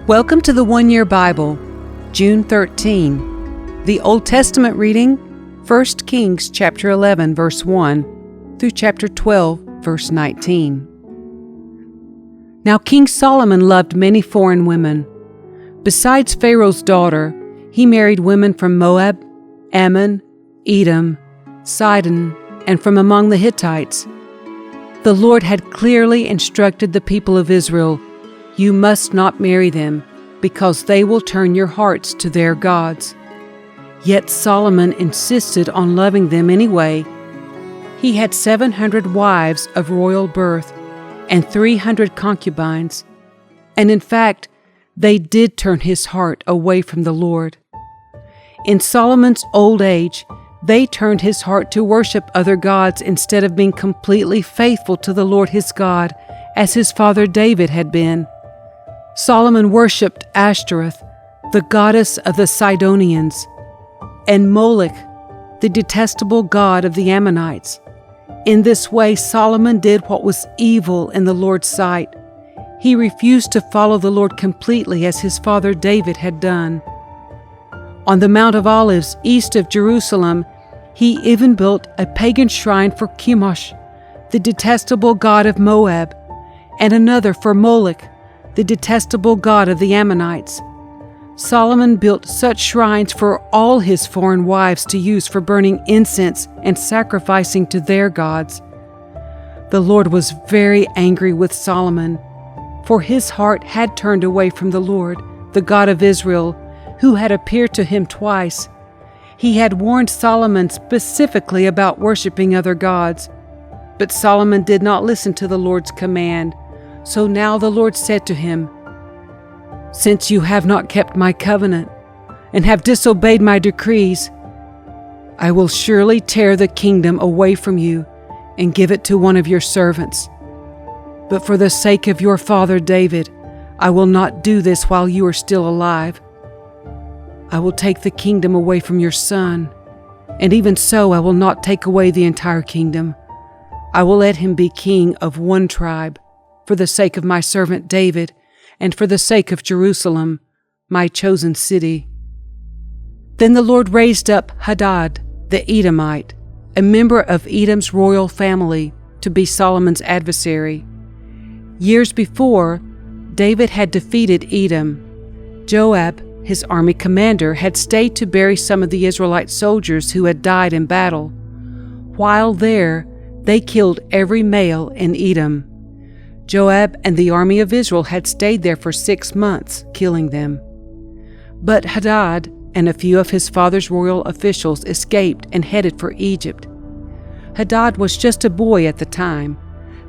Welcome to the One Year Bible, June 13. The Old Testament reading, 1 Kings chapter 11, verse 1 through chapter 12, verse 19. Now King Solomon loved many foreign women. Besides Pharaoh's daughter, he married women from Moab, Ammon, Edom, Sidon, and from among the Hittites. The Lord had clearly instructed the people of Israel, "You must not marry them, because they will turn your hearts to their gods." Yet Solomon insisted on loving them anyway. He had 700 wives of royal birth and 300 concubines, and in fact, they did turn his heart away from the Lord. In Solomon's old age, they turned his heart to worship other gods instead of being completely faithful to the Lord his God, as his father David had been. Solomon worshipped Ashtoreth, the goddess of the Sidonians, and Moloch, the detestable god of the Ammonites. In this way, Solomon did what was evil in the Lord's sight. He refused to follow the Lord completely as his father David had done. On the Mount of Olives, east of Jerusalem, he even built a pagan shrine for Chemosh, the detestable god of Moab, and another for Moloch, the detestable god of the Ammonites. Solomon built such shrines for all his foreign wives to use for burning incense and sacrificing to their gods. The Lord was very angry with Solomon, for his heart had turned away from the Lord, the God of Israel, who had appeared to him twice. He had warned Solomon specifically about worshiping other gods, but Solomon did not listen to the Lord's command. So now the Lord said to him, "Since you have not kept my covenant and have disobeyed my decrees, I will surely tear the kingdom away from you and give it to one of your servants. But for the sake of your father David, I will not do this while you are still alive. I will take the kingdom away from your son, and even so I will not take away the entire kingdom. I will let him be king of one tribe, for the sake of my servant David, and for the sake of Jerusalem, my chosen city." Then the Lord raised up Hadad, the Edomite, a member of Edom's royal family, to be Solomon's adversary. Years before, David had defeated Edom. Joab, his army commander, had stayed to bury some of the Israelite soldiers who had died in battle. While there, they killed every male in Edom. Joab and the army of Israel had stayed there for 6 months, killing them. But Hadad and a few of his father's royal officials escaped and headed for Egypt. Hadad was just a boy at the time.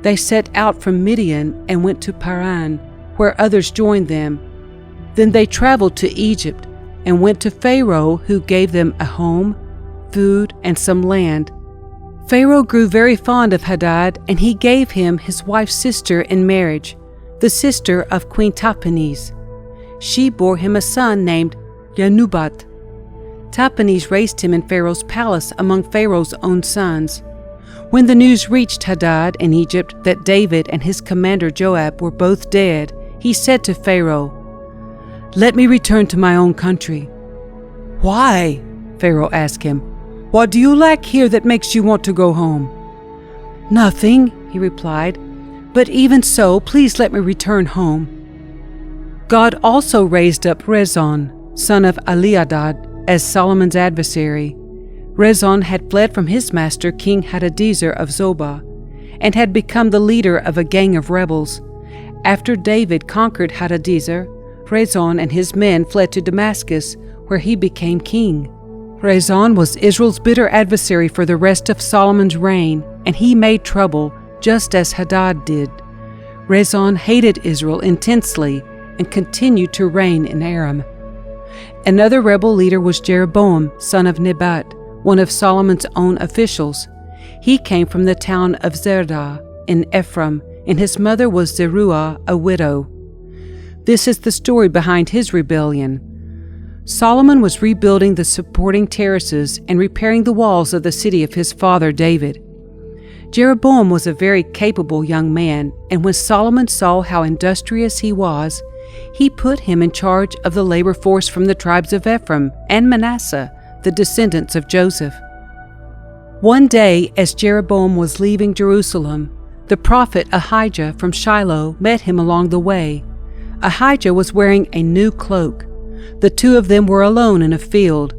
They set out from Midian and went to Paran, where others joined them. Then they traveled to Egypt and went to Pharaoh, who gave them a home, food, and some land. Pharaoh grew very fond of Hadad, and he gave him his wife's sister in marriage, the sister of Queen Tahpenes. She bore him a son named Yanubat. Tahpenes raised him in Pharaoh's palace among Pharaoh's own sons. When the news reached Hadad in Egypt that David and his commander Joab were both dead, he said to Pharaoh, "Let me return to my own country." "Why?" Pharaoh asked him. "What do you lack here that makes you want to go home?" "Nothing," he replied, "but even so, please let me return home." God also raised up Rezon, son of Eliadad, as Solomon's adversary. Rezon had fled from his master, King Hadadezer of Zobah, and had become the leader of a gang of rebels. After David conquered Hadadezer, Rezon and his men fled to Damascus, where he became king. Rezon was Israel's bitter adversary for the rest of Solomon's reign, and he made trouble, just as Hadad did. Rezon hated Israel intensely and continued to reign in Aram. Another rebel leader was Jeroboam, son of Nebat, one of Solomon's own officials. He came from the town of Zerdah in Ephraim, and his mother was Zeruah, a widow. This is the story behind his rebellion. Solomon was rebuilding the supporting terraces and repairing the walls of the city of his father David. Jeroboam was a very capable young man, and when Solomon saw how industrious he was, he put him in charge of the labor force from the tribes of Ephraim and Manasseh, the descendants of Joseph. One day, as Jeroboam was leaving Jerusalem, the prophet Ahijah from Shiloh met him along the way. Ahijah was wearing a new cloak. The two of them were alone in a field,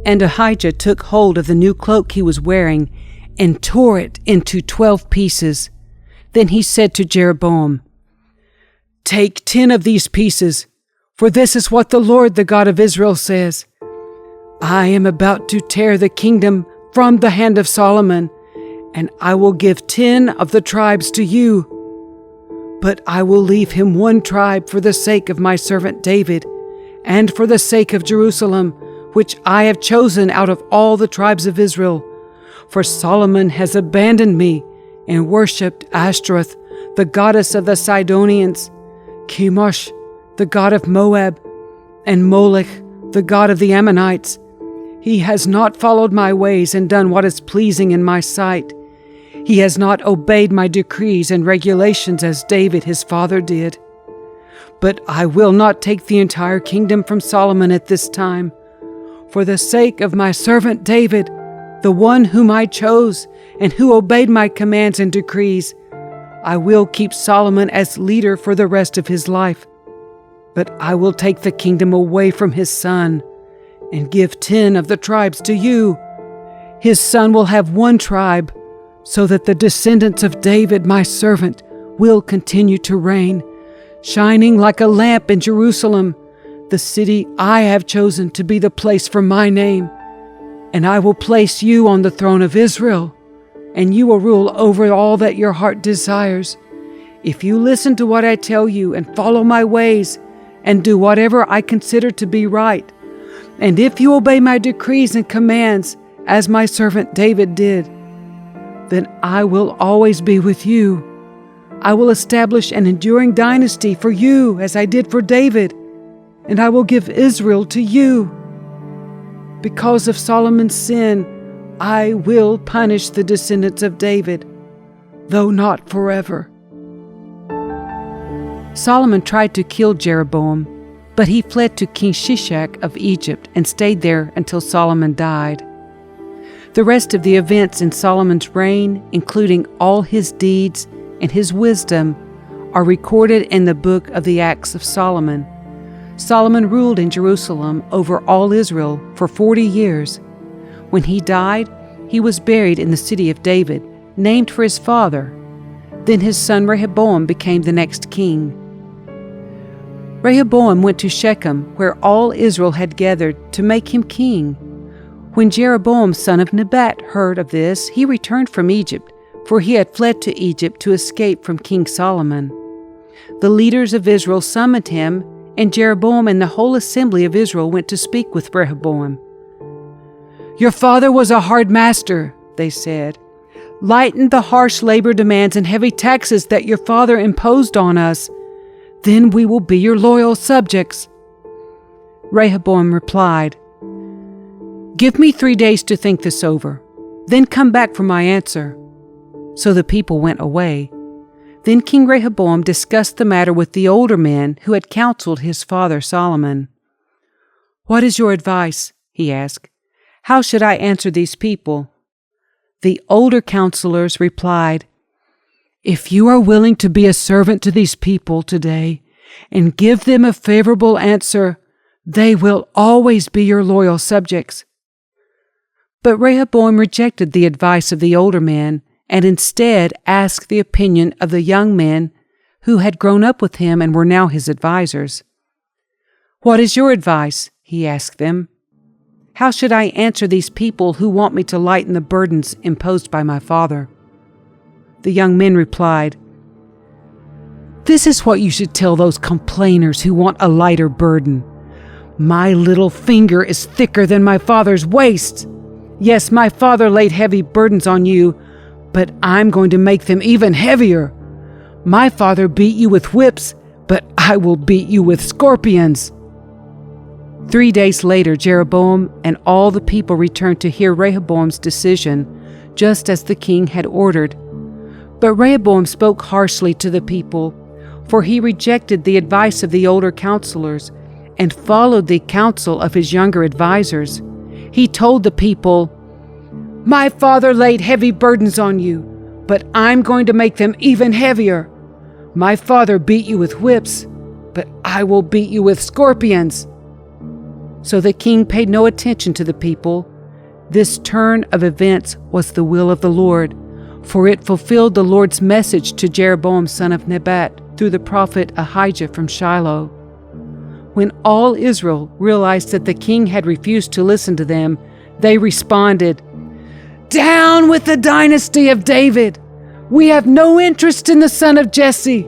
and Ahijah took hold of the new cloak he was wearing and tore it into 12 pieces. Then he said to Jeroboam, "Take 10 of these pieces, for this is what the Lord, the God of Israel, says. I am about to tear the kingdom from the hand of Solomon, and I will give 10 of the tribes to you. But I will leave him 1 tribe for the sake of my servant David, and for the sake of Jerusalem, which I have chosen out of all the tribes of Israel. For Solomon has abandoned me and worshipped Ashtoreth, the goddess of the Sidonians, Chemosh, the god of Moab, and Molech, the god of the Ammonites. He has not followed my ways and done what is pleasing in my sight. He has not obeyed my decrees and regulations as David his father did. But I will not take the entire kingdom from Solomon at this time. For the sake of my servant David, the one whom I chose and who obeyed my commands and decrees, I will keep Solomon as leader for the rest of his life. But I will take the kingdom away from his son and give 10 of the tribes to you. His son will have 1 tribe, so that the descendants of David, my servant, will continue to reign, shining like a lamp in Jerusalem, the city I have chosen to be the place for my name. And I will place you on the throne of Israel, and you will rule over all that your heart desires. If you listen to what I tell you and follow my ways and do whatever I consider to be right, and if you obey my decrees and commands, as my servant David did, then I will always be with you. I will establish an enduring dynasty for you, as I did for David, and I will give Israel to you. Because of Solomon's sin, I will punish the descendants of David, though not forever." Solomon tried to kill Jeroboam, but he fled to King Shishak of Egypt and stayed there until Solomon died. The rest of the events in Solomon's reign, including all his deeds and his wisdom, are recorded in the book of the Acts of Solomon. Solomon ruled in Jerusalem over all Israel for 40 years. When he died, he was buried in the city of David, named for his father. Then his son Rehoboam became the next king. Rehoboam went to Shechem, where all Israel had gathered, to make him king. When Jeroboam, son of Nebat, heard of this, he returned from Egypt, for he had fled to Egypt to escape from King Solomon. The leaders of Israel summoned him, and Jeroboam and the whole assembly of Israel went to speak with Rehoboam. "Your father was a hard master," they said. "Lighten the harsh labor demands and heavy taxes that your father imposed on us. Then we will be your loyal subjects." Rehoboam replied, "Give me 3 days to think this over, then come back for my answer." So the people went away. Then King Rehoboam discussed the matter with the older men who had counseled his father Solomon. "What is your advice?" he asked. "How should I answer these people?" The older counselors replied, "If you are willing to be a servant to these people today and give them a favorable answer, they will always be your loyal subjects." But Rehoboam rejected the advice of the older men and instead asked the opinion of the young men who had grown up with him and were now his advisors. "What is your advice?" he asked them. "How should I answer these people who want me to lighten the burdens imposed by my father?" The young men replied, "This is what you should tell those complainers who want a lighter burden. My little finger is thicker than my father's waist. Yes, my father laid heavy burdens on you, but I'm going to make them even heavier. My father beat you with whips, but I will beat you with scorpions." 3 days later, Jeroboam and all the people returned to hear Rehoboam's decision, just as the king had ordered. But Rehoboam spoke harshly to the people, for he rejected the advice of the older counselors and followed the counsel of his younger advisers. He told the people, "My father laid heavy burdens on you, but I'm going to make them even heavier. My father beat you with whips, but I will beat you with scorpions." So the king paid no attention to the people. This turn of events was the will of the Lord, for it fulfilled the Lord's message to Jeroboam son of Nebat through the prophet Ahijah from Shiloh. When all Israel realized that the king had refused to listen to them, they responded, "Down with the dynasty of David! We have no interest in the son of Jesse.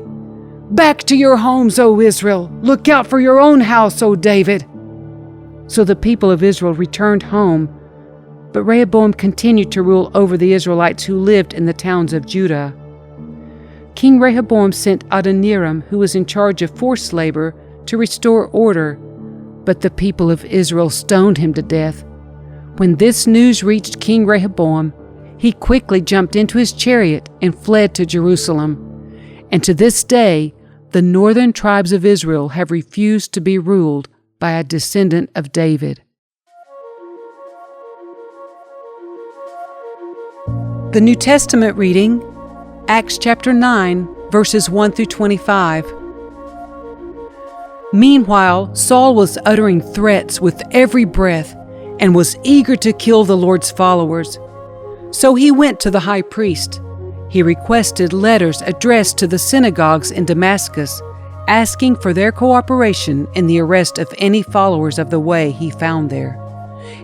Back to your homes, O Israel! Look out for your own house, O David!" So the people of Israel returned home, but Rehoboam continued to rule over the Israelites who lived in the towns of Judah. King Rehoboam sent Adoniram, who was in charge of forced labor, to restore order, but the people of Israel stoned him to death. When this news reached King Rehoboam, he quickly jumped into his chariot and fled to Jerusalem. And to this day, the northern tribes of Israel have refused to be ruled by a descendant of David. The New Testament reading, Acts chapter 9, verses 1 through 25. Meanwhile, Saul was uttering threats with every breath and was eager to kill the Lord's followers. So he went to the high priest. He requested letters addressed to the synagogues in Damascus, asking for their cooperation in the arrest of any followers of the way he found there.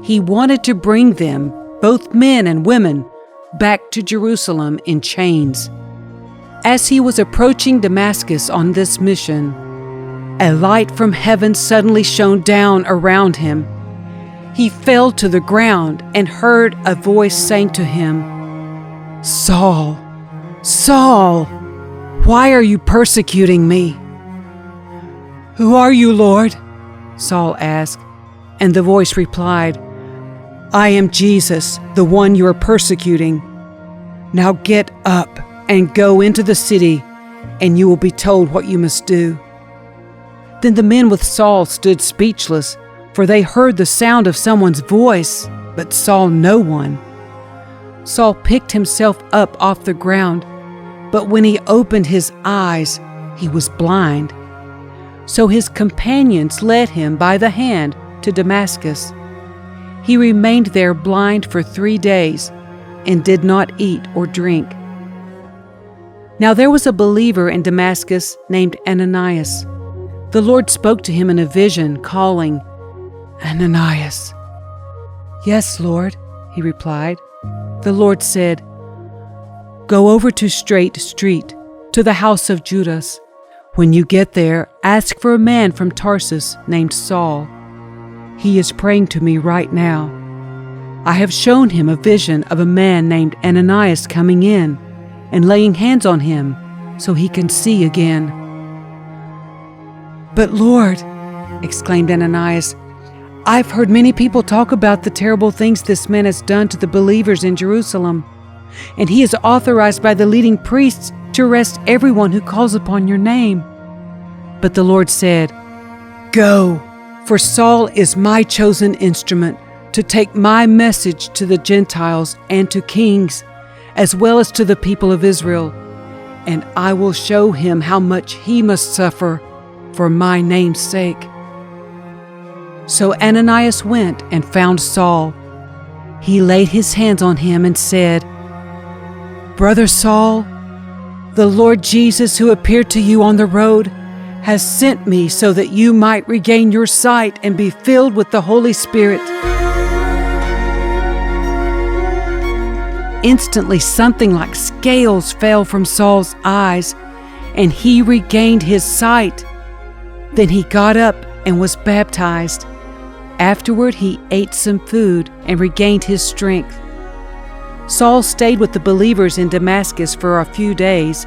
He wanted to bring them, both men and women, back to Jerusalem in chains. As he was approaching Damascus on this mission, a light from heaven suddenly shone down around him. He fell to the ground and heard a voice saying to him, "Saul, Saul, why are you persecuting me?" "Who are you, Lord?" Saul asked, and the voice replied, "I am Jesus, the one you are persecuting. Now get up and go into the city, and you will be told what you must do." Then the men with Saul stood speechless, for they heard the sound of someone's voice, but saw no one. Saul picked himself up off the ground, but when he opened his eyes, he was blind. So his companions led him by the hand to Damascus. He remained there blind for 3 days and did not eat or drink. Now there was a believer in Damascus named Ananias. The Lord spoke to him in a vision, calling, "Ananias." "Yes, Lord," he replied. The Lord said, "Go over to Straight Street, to the house of Judas. When you get there, ask for a man from Tarsus named Saul. He is praying to me right now. I have shown him a vision of a man named Ananias coming in and laying hands on him so he can see again." "But Lord," exclaimed Ananias, "I've heard many people talk about the terrible things this man has done to the believers in Jerusalem, and he is authorized by the leading priests to arrest everyone who calls upon your name." But the Lord said, "Go, for Saul is my chosen instrument to take my message to the Gentiles and to kings, as well as to the people of Israel, and I will show him how much he must suffer for my name's sake." So Ananias went and found Saul. He laid his hands on him and said, "Brother Saul, the Lord Jesus who appeared to you on the road has sent me so that you might regain your sight and be filled with the Holy Spirit." Instantly something like scales fell from Saul's eyes, and he regained his sight. Then he got up and was baptized. Afterward he ate some food and regained his strength. Saul stayed with the believers in Damascus for a few days,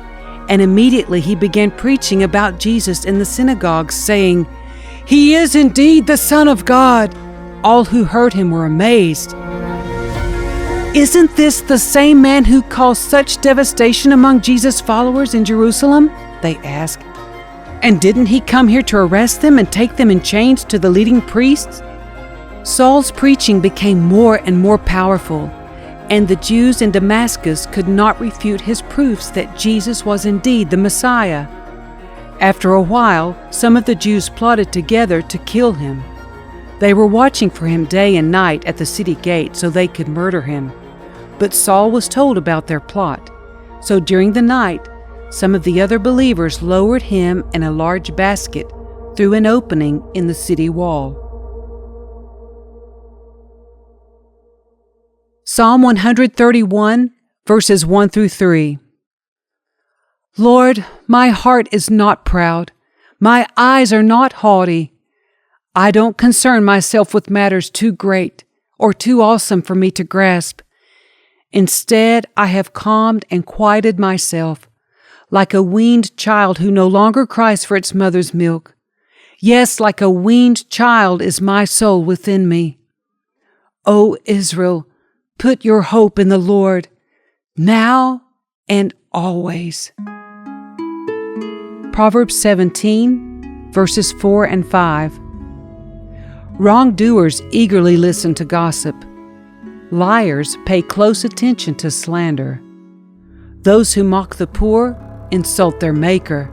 and immediately he began preaching about Jesus in the synagogues, saying, "He is indeed the Son of God." All who heard him were amazed. "Isn't this the same man who caused such devastation among Jesus' followers in Jerusalem?" they asked. "And didn't he come here to arrest them and take them in chains to the leading priests?" Saul's preaching became more and more powerful, and the Jews in Damascus could not refute his proofs that Jesus was indeed the Messiah. After a while, some of the Jews plotted together to kill him. They were watching for him day and night at the city gate so they could murder him. But Saul was told about their plot. So during the night, some of the other believers lowered him in a large basket through an opening in the city wall. Psalm 131, verses 1 through 3. Lord, my heart is not proud. My eyes are not haughty. I don't concern myself with matters too great or too awesome for me to grasp. Instead, I have calmed and quieted myself, like a weaned child who no longer cries for its mother's milk. Yes, like a weaned child is my soul within me. O Israel, put your hope in the Lord, now and always. Proverbs 17, verses 4 and 5. Wrongdoers eagerly listen to gossip. Liars pay close attention to slander. Those who mock the poor insult their Maker.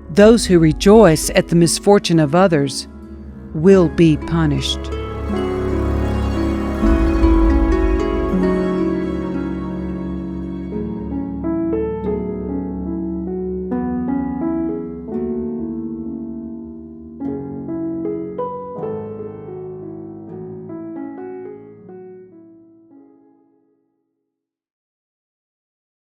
Those who rejoice at the misfortune of others will be punished.